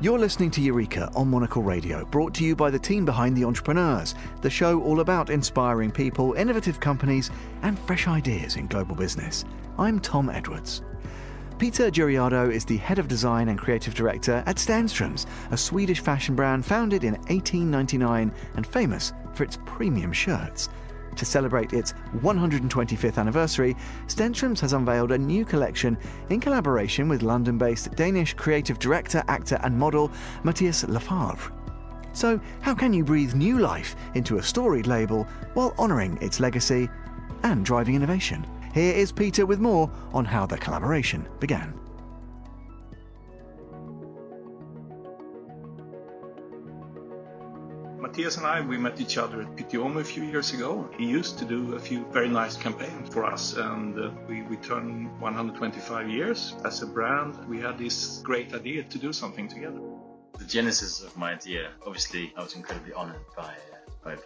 You're listening to Eureka on Monocle Radio, brought to you by the team behind The Entrepreneurs, the show all about inspiring people, innovative companies, and fresh ideas in global business. I'm Tom Edwards. Peter Jüriado is the head of design and creative director at Stenströms, a Swedish fashion brand founded in 1899 and famous for its premium shirts. To celebrate its 125th anniversary, Stenströms has unveiled a new collection in collaboration with London-based Danish creative director, actor and model Mathias. So, how can you breathe new life into a storied label while honouring its legacy and driving innovation? Here is Peter with more on how the collaboration began. Mathias and I, we met each other at Pythioma a few years ago. He used to do a few very nice campaigns for us, and we turned 125 years as a brand. We had this great idea to do something together. The genesis of my idea, obviously I was incredibly honored by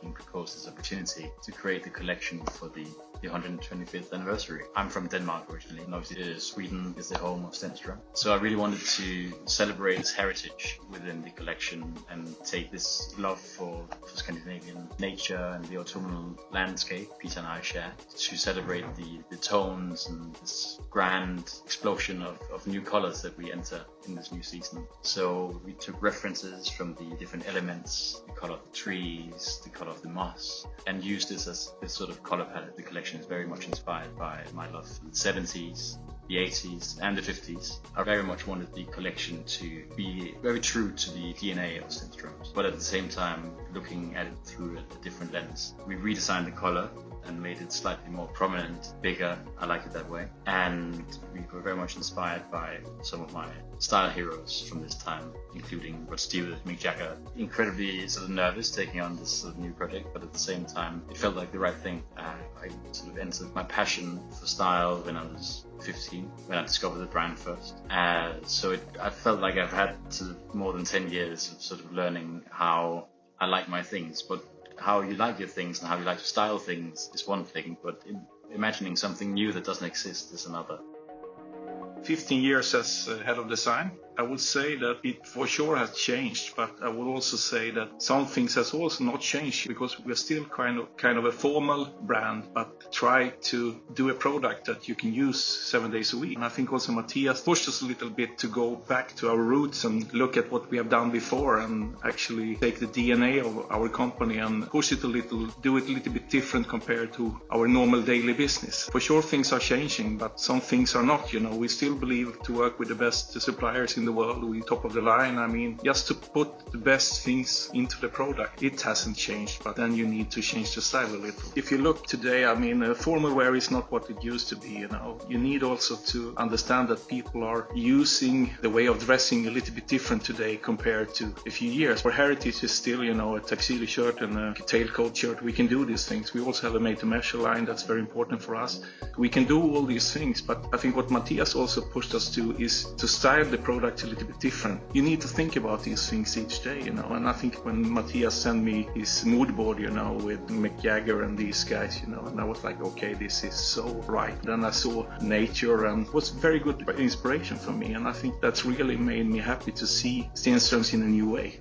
being proposed this opportunity to create the collection for the 125th anniversary. I'm from Denmark originally, and obviously Sweden is the home of Stenströms. So I really wanted to celebrate its heritage within the collection and take this love for Scandinavian nature and the autumnal landscape Peter and I share to celebrate the tones and this grand explosion of new colors that we enter in this new season. So we took references from the different elements, the color of the trees, the color of the moss, and used this as this sort of color palette. The collection is very much inspired by my love for the 70s, the 80s and the 50s. I very much wanted the collection to be very true to the DNA of Stenströms, but at the same time looking at it through a different lens. We redesigned the color and made it slightly more prominent, bigger. I like it that way. And we were very much inspired by some of my style heroes from this time, including Rod Stewart, Mick Jagger. Incredibly sort of nervous taking on this sort of new project, but at the same time, it felt like the right thing. I sort of entered my passion for style when I was 15, when I discovered the brand first. So I felt like I've had sort of more than 10 years of sort of learning how I like my things, but how you like your things and how you like to style things is one thing, but imagining something new that doesn't exist is another. 15 years as head of design, I would say that it for sure has changed, but I would also say that some things has also not changed, because we're still kind of a formal brand, but try to do a product that you can use 7 days a week. And I think also Mathias pushed us a little bit to go back to our roots and look at what we have done before and actually take the DNA of our company and push it a little, do it a little bit different compared to our normal daily business. For sure things are changing, but some things are not, we still believe to work with the best suppliers in the world, we top of the line. I mean, just to put the best things into the product, it hasn't changed, but then you need to change the style a little. If you look today, I mean, formal wear is not what it used to be, You need also to understand that people are using the way of dressing a little bit different today compared to a few years. Our heritage is still, a tuxedo shirt and a tailcoat shirt. We can do these things. We also have a made-to-measure line that's very important for us. We can do all these things, but I think what Mathias also pushed us to is to style the product a little bit different. You need to think about these things each day, and I think when Mathias sent me his mood board, with Mick Jagger and these guys, and I was like, okay, this is so right. Then I saw nature and it was very good inspiration for me, and I think that's really made me happy to see Stenströms in a new way.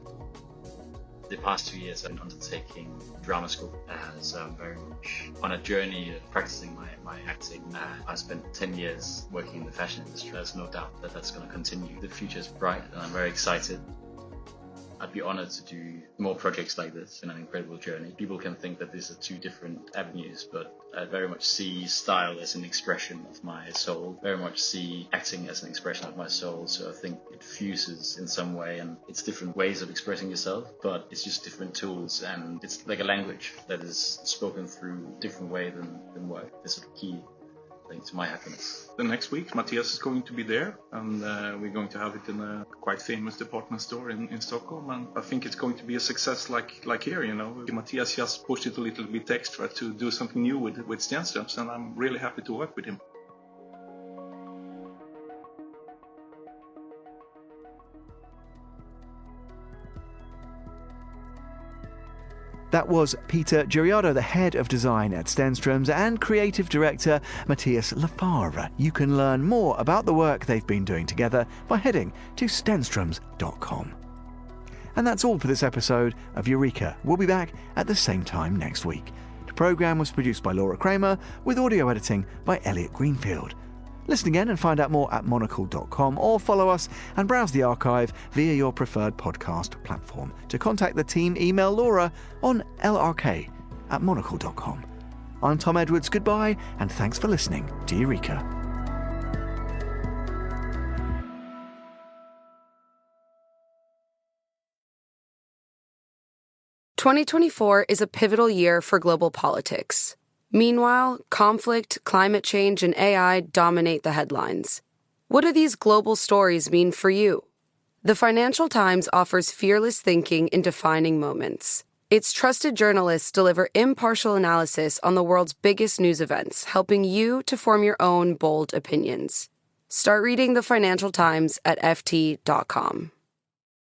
The past 2 years I've been undertaking drama school, so I'm very much on a journey of practicing my acting. I spent 10 years working in the fashion industry. There's no doubt that that's going to continue. The future is bright and I'm very excited. I'd be honored to do more projects like this in an incredible journey. People can think that these are two different avenues, but I very much see style as an expression of my soul, very much see acting as an expression of my soul. So I think it fuses in some way, and it's different ways of expressing yourself, but it's just different tools, and it's like a language that is spoken through a different way than work. It's sort of key to my happiness. The next week, Mathias is going to be there, and we're going to have it in a quite famous department store in Stockholm, and I think it's going to be a success like here, Mathias just pushed it a little bit extra to do something new with Stenströms, and I'm really happy to work with him. That was Peter Jüriado, the head of design at Stenströms, and creative director Mathias. You can learn more about the work they've been doing together by heading to stenströms.com. And that's all for this episode of Eureka. We'll be back at the same time next week. The programme was produced by Laura Kramer with audio editing by Elliot Greenfield. Listen again and find out more at monocle.com, or follow us and browse the archive via your preferred podcast platform. To contact the team, email Laura on lrk@monocle.com. I'm Tom Edwards, goodbye, and thanks for listening to Eureka. "2024 is a pivotal year for global politics. Meanwhile, conflict, climate change, and AI dominate the headlines. What do these global stories mean for you? The Financial Times offers fearless thinking in defining moments. Its trusted journalists deliver impartial analysis on the world's biggest news events, helping you to form your own bold opinions. Start reading the Financial Times at ft.com.